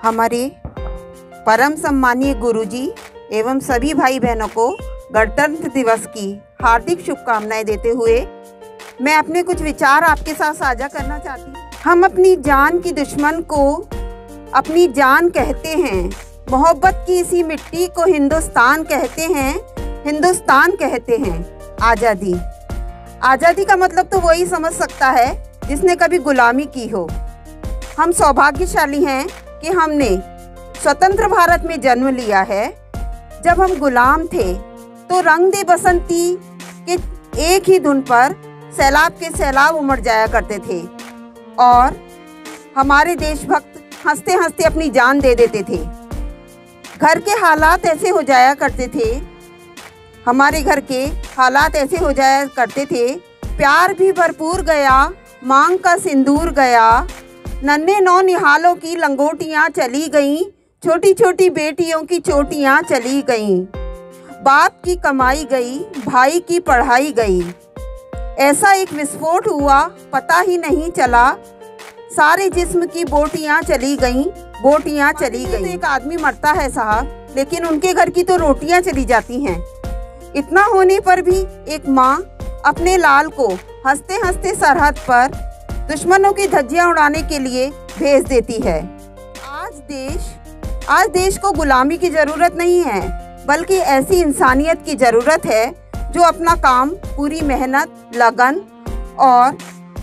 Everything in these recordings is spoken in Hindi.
हमारे परम सम्मानीय गुरुजी एवं सभी भाई बहनों को गणतंत्र दिवस की हार्दिक शुभकामनाएं देते हुए मैं अपने कुछ विचार आपके साथ साझा करना चाहती हूँ। हम अपनी जान की दुश्मन को अपनी जान कहते हैं। मोहब्बत की इसी मिट्टी को हिंदुस्तान कहते हैं, हिंदुस्तान कहते हैं। आज़ादी, आज़ादी का मतलब तो वही समझ सकता है जिसने कभी गुलामी की हो। हम सौभाग्यशाली हैं कि हमने स्वतंत्र भारत में जन्म लिया है। जब हम गुलाम थे तो रंग दे बसंती के एक ही धुन पर सैलाब के सैलाब उमड़ जाया करते थे और हमारे देशभक्त हंसते हंसते अपनी जान दे देते थे। घर के हालात ऐसे हो जाया करते थे, हमारे घर के हालात ऐसे हो जाया करते थे। प्यार भी भरपूर गया, मांग का सिंदूर गया, नन्हे नौ निहालों की लंगोटियाँ चली गईं, छोटी छोटी बेटियों की चोटियाँ चली गईं। बाप की कमाई गई, भाई की पढ़ाई गई। ऐसा एक विस्फोट हुआ, पता ही नहीं चला, सारे जिस्म की बोटियाँ चली गईं, बोटियाँ चली गईं। तो एक आदमी मरता है साहब, लेकिन उनके घर की तो रोटियाँ चली जाती हैं। इतना होने पर भी एक माँ अपने लाल को हंसते हंसते सरहद पर दुश्मनों की धज्जियाँ उड़ाने के लिए भेज देती है। आज देश को गुलामी की ज़रूरत नहीं है, बल्कि ऐसी इंसानियत की ज़रूरत है जो अपना काम पूरी मेहनत, लगन और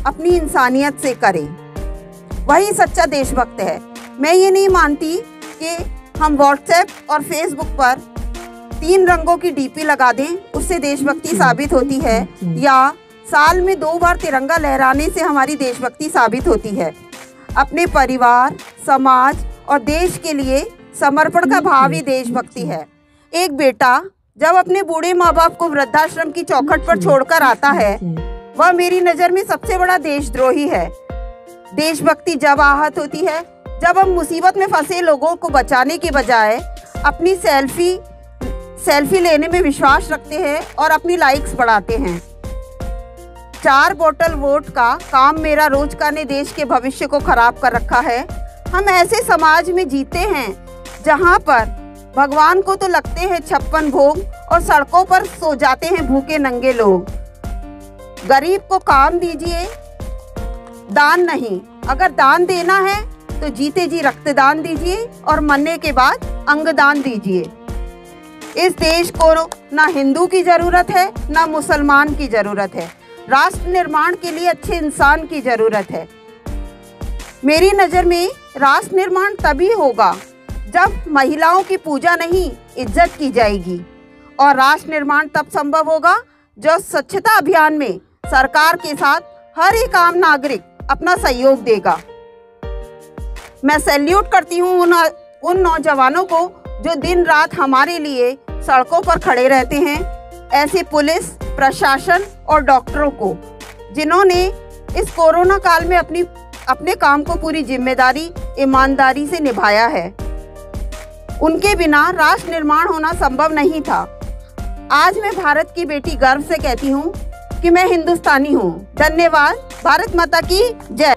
अपनी इंसानियत से करे। वही सच्चा देशभक्त है। मैं ये नहीं मानती कि हम व्हाट्सएप और फेसबुक पर 3 रंगों की डीपी लगा दें, उससे देशभक्ति साबित होती है, या साल में 2 बार तिरंगा लहराने से हमारी देशभक्ति साबित होती है। अपने परिवार, समाज और देश के लिए समर्पण का भाव ही देशभक्ति है। एक बेटा जब अपने बूढ़े माँ बाप को वृद्धाश्रम की चौखट पर छोड़कर आता है, वह मेरी नज़र में सबसे बड़ा देशद्रोही है। देशभक्ति जब आहत होती है, जब हम मुसीबत में फंसे लोगों को बचाने के बजाय अपनी सेल्फी लेने में विश्वास रखते हैं और अपनी लाइक्स बढ़ाते हैं। 4 बोतल वोट का काम मेरा रोज का ने देश के भविष्य को खराब कर रखा है। हम ऐसे समाज में जीते हैं जहां पर भगवान को तो लगते हैं 56 भोग और सड़कों पर सो जाते हैं भूखे नंगे लोग। गरीब को काम दीजिए, दान नहीं। अगर दान देना है तो जीते जी रक्तदान दीजिए और मरने के बाद अंगदान दीजिए। इस देश को ना हिंदू की ज़रूरत है, ना मुसलमान की ज़रूरत है। राष्ट्र निर्माण के लिए अच्छे इंसान की ज़रूरत है। मेरी नज़र में राष्ट्र निर्माण तभी होगा जब महिलाओं की पूजा नहीं, इज्जत की जाएगी। और राष्ट्र निर्माण तब संभव होगा जब स्वच्छता अभियान में सरकार के साथ हर एक आम नागरिक अपना सहयोग देगा। मैं सैल्यूट करती हूँ उन नौजवानों को जो दिन रात हमारे लिए सड़कों पर खड़े रहते हैं, ऐसे पुलिस, प्रशासन और डॉक्टरों को, जिन्होंने इस कोरोना काल में अपने काम को पूरी जिम्मेदारी, ईमानदारी से निभाया है। उनके बिना राष्ट्र निर्माण होना संभव नहीं था। आज मैं भारत की बेटी गर्व से कहती हूँ कि मैं हिंदुस्तानी हूँ। धन्यवाद। भारत माता की जय।